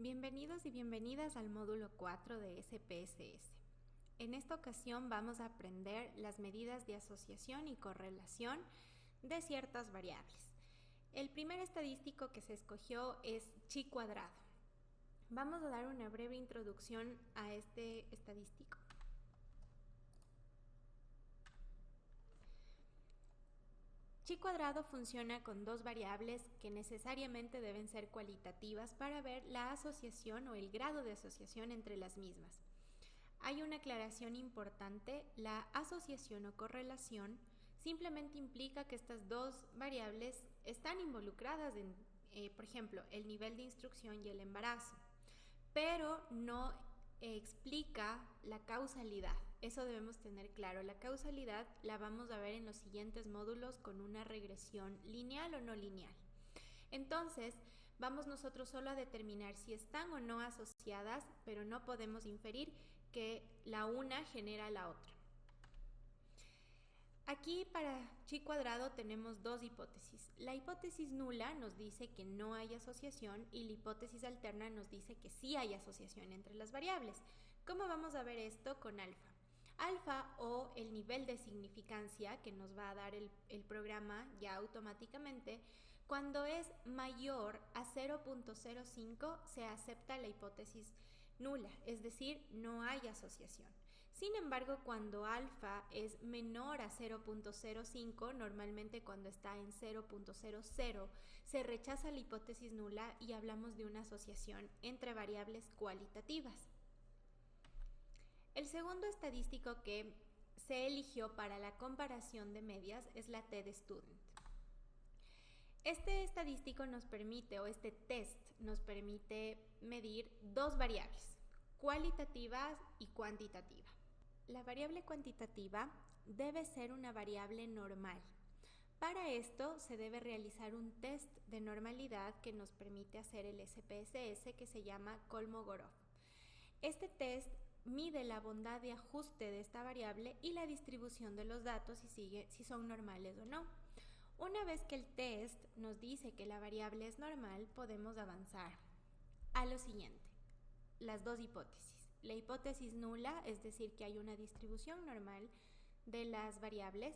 Bienvenidos y bienvenidas al módulo 4 de SPSS. En esta ocasión vamos a aprender las medidas de asociación y correlación de ciertas variables. El primer estadístico que se escogió es chi cuadrado. Vamos a dar una breve introducción a este estadístico. Chi cuadrado funciona con dos variables que necesariamente deben ser cualitativas para ver la asociación o el grado de asociación entre las mismas. Hay una aclaración importante: la asociación o correlación simplemente implica que estas dos variables están involucradas en, por ejemplo, el nivel de instrucción y el embarazo, pero no explica la causalidad. Eso debemos tener claro. La causalidad la vamos a ver en los siguientes módulos con una regresión lineal o no lineal. Entonces, vamos nosotros solo a determinar si están o no asociadas, pero no podemos inferir que la una genera la otra. Aquí para chi cuadrado tenemos dos hipótesis. La hipótesis nula nos dice que no hay asociación y la hipótesis alterna nos dice que sí hay asociación entre las variables. ¿Cómo vamos a ver esto con alfa? Alfa, o el nivel de significancia que nos va a dar el programa ya automáticamente, cuando es mayor a 0.05 se acepta la hipótesis nula, es decir, no hay asociación. Sin embargo, cuando alfa es menor a 0.05, normalmente cuando está en 0.00, se rechaza la hipótesis nula y hablamos de una asociación entre variables cualitativas. El segundo estadístico que se eligió para la comparación de medias es la T-Student. Este estadístico nos permite, o este test nos permite medir dos variables, cualitativa y cuantitativa. La variable cuantitativa debe ser una variable normal. Para esto se debe realizar un test de normalidad que nos permite hacer el SPSS, que se llama Kolmogorov. Este test mide la bondad de ajuste de esta variable y la distribución de los datos si son normales o no. Una vez que el test nos dice que la variable es normal, podemos avanzar a lo siguiente: las dos hipótesis. La hipótesis nula, es decir, que hay una distribución normal de las variables,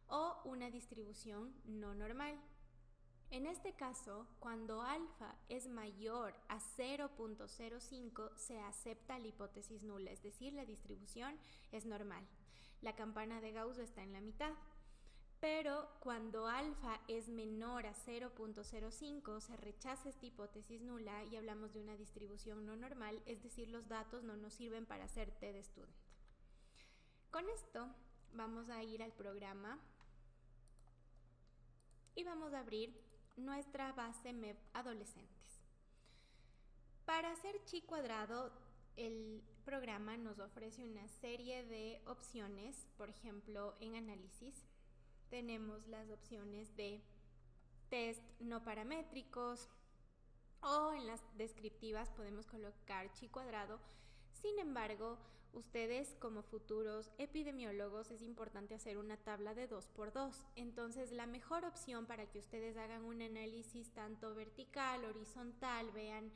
o una distribución no normal. En este caso, cuando alfa es mayor a 0.05, se acepta la hipótesis nula, es decir, la distribución es normal. La campana de Gauss está en la mitad. Pero cuando alfa es menor a 0.05, se rechaza esta hipótesis nula y hablamos de una distribución no normal, es decir, los datos no nos sirven para hacer T-Student. Con esto vamos a ir al programa y vamos a abrir nuestra base MEP adolescentes. Para hacer chi cuadrado, el programa nos ofrece una serie de opciones. Por ejemplo, en análisis tenemos las opciones de test no paramétricos, o en las descriptivas podemos colocar chi cuadrado. Sin embargo, ustedes como futuros epidemiólogos es importante hacer una tabla de 2×2. Entonces, la mejor opción para que ustedes hagan un análisis tanto vertical, horizontal, vean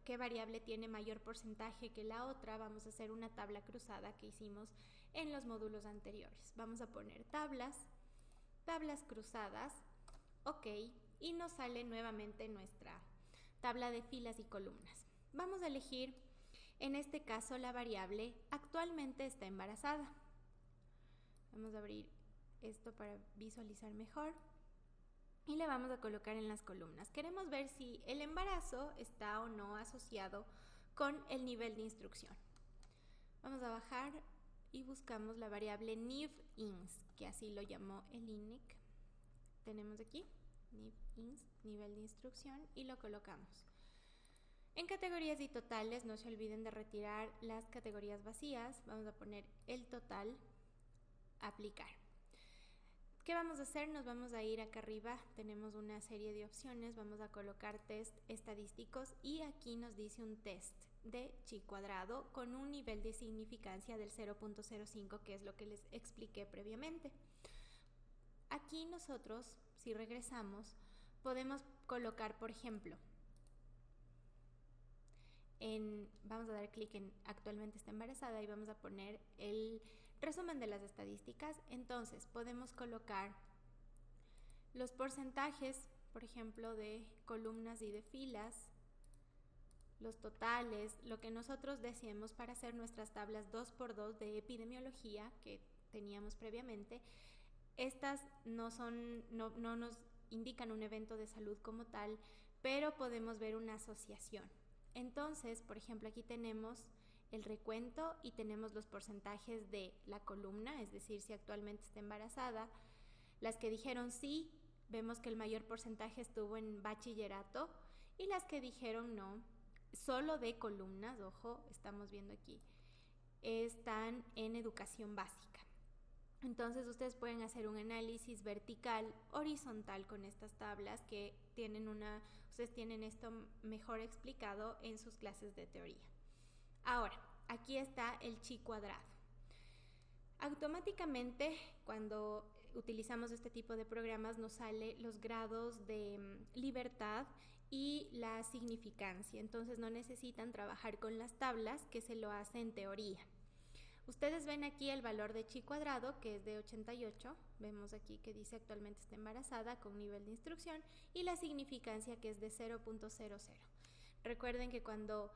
qué variable tiene mayor porcentaje que la otra, vamos a hacer una tabla cruzada que hicimos en los módulos anteriores. Vamos a poner tablas cruzadas, ok, y nos sale nuevamente nuestra tabla de filas y columnas. Vamos a elegir, en este caso, la variable actualmente está embarazada. Vamos a abrir esto para visualizar mejor y le vamos a colocar en las columnas. Queremos ver si el embarazo está o no asociado con el nivel de instrucción. Vamos a bajar y buscamos la variable NIV-INS, que así lo llamó el INEC. Tenemos aquí NIV-INS, nivel de instrucción, y lo colocamos. En categorías y totales, no se olviden de retirar las categorías vacías. Vamos a poner el total, aplicar. ¿Qué vamos a hacer? Nos vamos a ir acá arriba, tenemos una serie de opciones, vamos a colocar test estadísticos y aquí nos dice un test de chi cuadrado con un nivel de significancia del 0.05, que es lo que les expliqué previamente. Aquí nosotros, si regresamos, podemos colocar, por ejemplo, vamos a dar clic en actualmente está embarazada y vamos a poner el resumen de las estadísticas. Entonces podemos colocar los porcentajes, por ejemplo, de columnas y de filas, los totales, lo que nosotros deseemos para hacer nuestras tablas 2x2 de epidemiología que teníamos previamente. Estas no nos indican un evento de salud como tal, pero podemos ver una asociación. Entonces, por ejemplo, aquí tenemos el recuento y tenemos los porcentajes de la columna, es decir, si actualmente está embarazada. Las que dijeron sí, vemos que el mayor porcentaje estuvo en bachillerato, y las que dijeron no, solo de columnas, ojo, estamos viendo aquí, están en educación básica. Entonces ustedes pueden hacer un análisis vertical, horizontal con estas tablas que ustedes tienen esto mejor explicado en sus clases de teoría. Ahora, aquí está el chi cuadrado. Automáticamente, cuando utilizamos este tipo de programas, nos sale los grados de libertad y la significancia. Entonces no necesitan trabajar con las tablas, que se lo hace en teoría. Ustedes ven aquí el valor de chi cuadrado, que es de 88. Vemos aquí que dice actualmente está embarazada con nivel de instrucción, y la significancia, que es de 0.00. Recuerden que cuando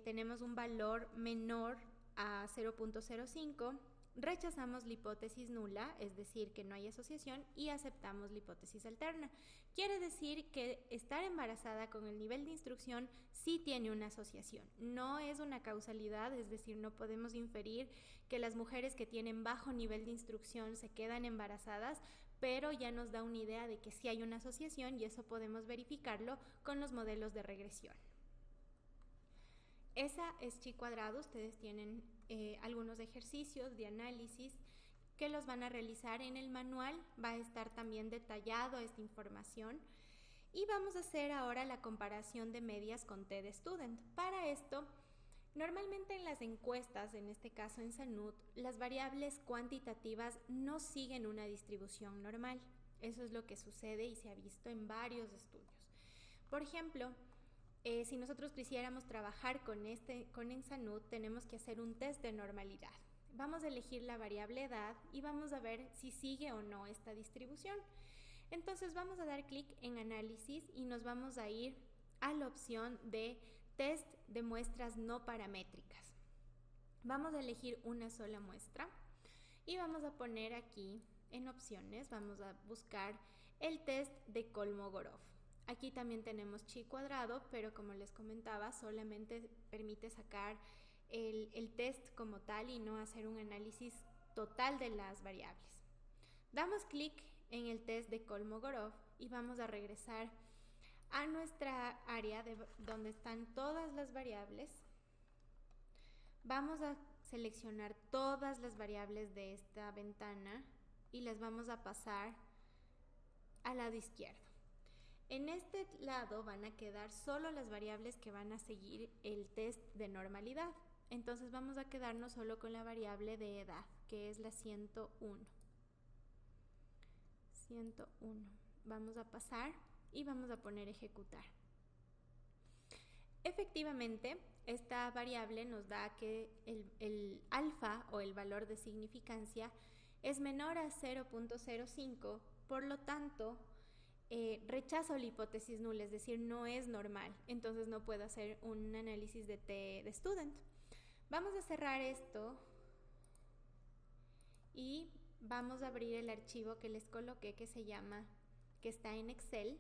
tenemos un valor menor a 0.05, rechazamos la hipótesis nula, es decir, que no hay asociación, y aceptamos la hipótesis alterna. Quiere decir que estar embarazada con el nivel de instrucción sí tiene una asociación. No es una causalidad, es decir, no podemos inferir que las mujeres que tienen bajo nivel de instrucción se quedan embarazadas, pero ya nos da una idea de que sí hay una asociación, y eso podemos verificarlo con los modelos de regresión. Esa es chi cuadrado. Ustedes tienen algunos ejercicios de análisis que los van a realizar en el manual. Va a estar también detallado esta información. Y vamos a hacer ahora la comparación de medias con TED-Student. Para esto, normalmente en las encuestas, en este caso en SANUT, las variables cuantitativas no siguen una distribución normal. Eso es lo que sucede y se ha visto en varios estudios. Por ejemplo, si nosotros quisiéramos trabajar con ENSANUT, tenemos que hacer un test de normalidad. Vamos a elegir la variable edad y vamos a ver si sigue o no esta distribución. Entonces vamos a dar clic en análisis y nos vamos a ir a la opción de test de muestras no paramétricas. Vamos a elegir una sola muestra y vamos a poner aquí en opciones, vamos a buscar el test de Kolmogorov. Aquí también tenemos chi cuadrado, pero como les comentaba, solamente permite sacar el test como tal y no hacer un análisis total de las variables. Damos clic en el test de Kolmogorov y vamos a regresar a nuestra área donde están todas las variables. Vamos a seleccionar todas las variables de esta ventana y las vamos a pasar al lado izquierdo. En este lado van a quedar solo las variables que van a seguir el test de normalidad. Entonces vamos a quedarnos solo con la variable de edad, que es la 101. 101. Vamos a pasar y vamos a poner ejecutar. Efectivamente, esta variable nos da que el alfa o el valor de significancia es menor a 0.05, por lo tanto, rechazo la hipótesis nula, es decir, no es normal, entonces no puedo hacer un análisis de TED-Student. Vamos a cerrar esto y vamos a abrir el archivo que les coloqué que está en Excel.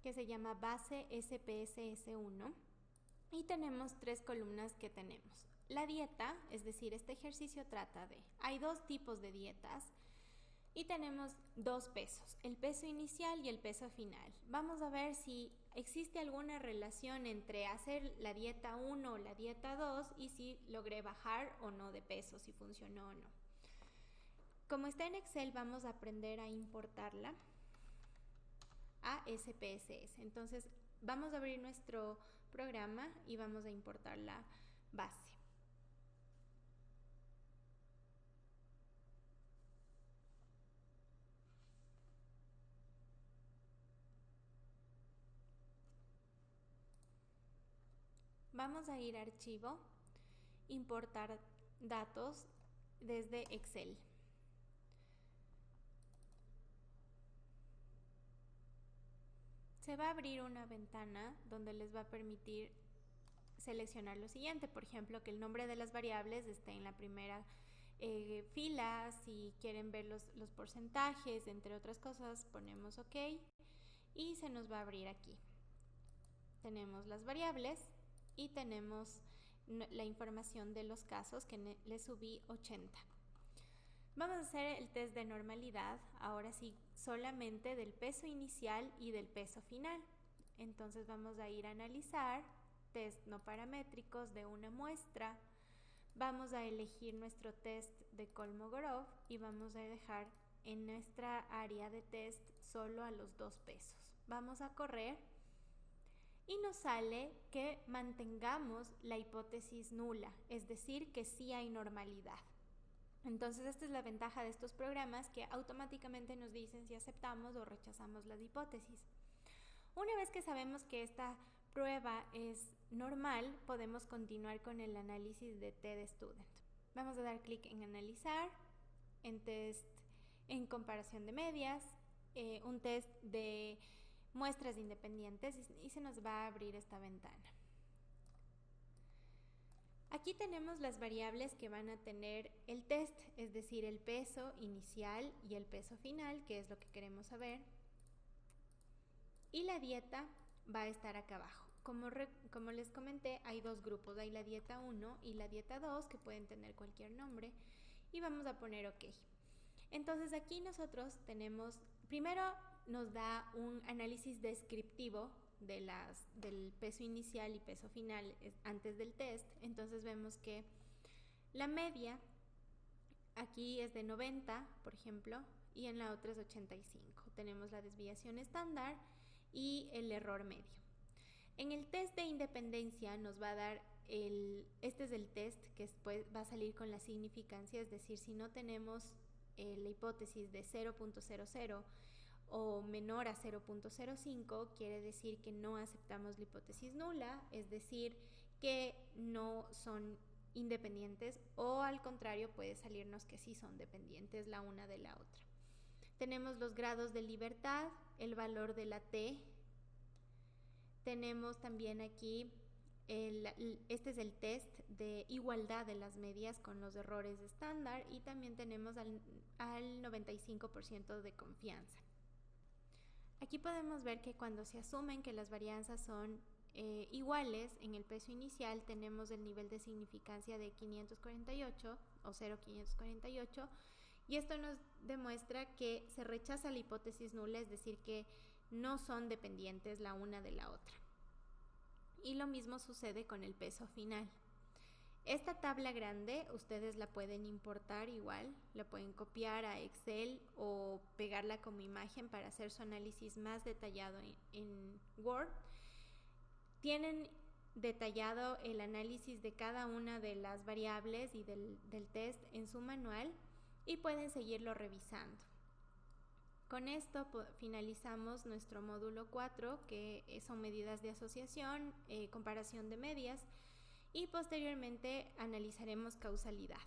Que se llama base SPSS1 y tenemos 3 columnas que tenemos. La dieta, es decir, este ejercicio trata de, hay 2 tipos de dietas y tenemos 2 pesos, el peso inicial y el peso final. Vamos a ver si existe alguna relación entre hacer la dieta 1 o la dieta 2 y si logré bajar o no de peso, si funcionó o no. Como está en Excel, vamos a aprender a importarla a SPSS. Entonces Vamos a abrir nuestro programa y vamos a importar la base. Vamos a ir a archivo, importar datos desde Excel. Se va a abrir una ventana donde les va a permitir seleccionar lo siguiente, por ejemplo, que el nombre de las variables esté en la primera fila. Si quieren ver los porcentajes, entre otras cosas, ponemos OK y se nos va a abrir aquí. Tenemos las variables y tenemos la información de los casos, que le subí 80. Vamos a hacer el test de normalidad, ahora sí, solamente del peso inicial y del peso final. Entonces vamos a ir a analizar, test no paramétricos de una muestra. Vamos a elegir nuestro test de Kolmogorov y vamos a dejar en nuestra área de test solo a los 2 pesos. Vamos a correr y nos sale que mantengamos la hipótesis nula, es decir, que sí hay normalidad. Entonces esta es la ventaja de estos programas, que automáticamente nos dicen si aceptamos o rechazamos las hipótesis. Una vez que sabemos que esta prueba es normal, podemos continuar con el análisis de TED-Student. Vamos a dar clic en analizar, en test en comparación de medias, un test de muestras independientes, y se nos va a abrir esta ventana. Aquí tenemos las variables que van a tener el test, es decir, el peso inicial y el peso final, que es lo que queremos saber. Y la dieta va a estar acá abajo. Como les comenté, hay 2 grupos, hay la dieta 1 y la dieta 2, que pueden tener cualquier nombre, y vamos a poner OK. Entonces aquí nosotros tenemos, primero nos da un análisis descriptivo del peso inicial y peso final antes del test. Entonces vemos que la media aquí es de 90, por ejemplo, y en la otra es 85. Tenemos la desviación estándar y el error medio. En el test de independencia nos va a dar este es el test que después va a salir con la significancia, es decir, si no tenemos la hipótesis de 0.00 o menor a 0.05, quiere decir que no aceptamos la hipótesis nula, es decir, que no son independientes, o al contrario puede salirnos que sí son dependientes la una de la otra. Tenemos los grados de libertad, el valor de la T. Tenemos también aquí, este es el test de igualdad de las medias con los errores estándar, y también tenemos al 95% de confianza. Aquí podemos ver que cuando se asumen que las varianzas son iguales, en el peso inicial tenemos el nivel de significancia de 548 o 0,548, y esto nos demuestra que se rechaza la hipótesis nula, es decir, que no son dependientes la una de la otra. Y lo mismo sucede con el peso final. Esta tabla grande ustedes la pueden importar igual, la pueden copiar a Excel o pegarla como imagen para hacer su análisis más detallado en Word. Tienen detallado el análisis de cada una de las variables y del test en su manual, y pueden seguirlo revisando. Con esto finalizamos nuestro módulo 4, que son medidas de asociación, comparación de medias, y posteriormente analizaremos causalidad.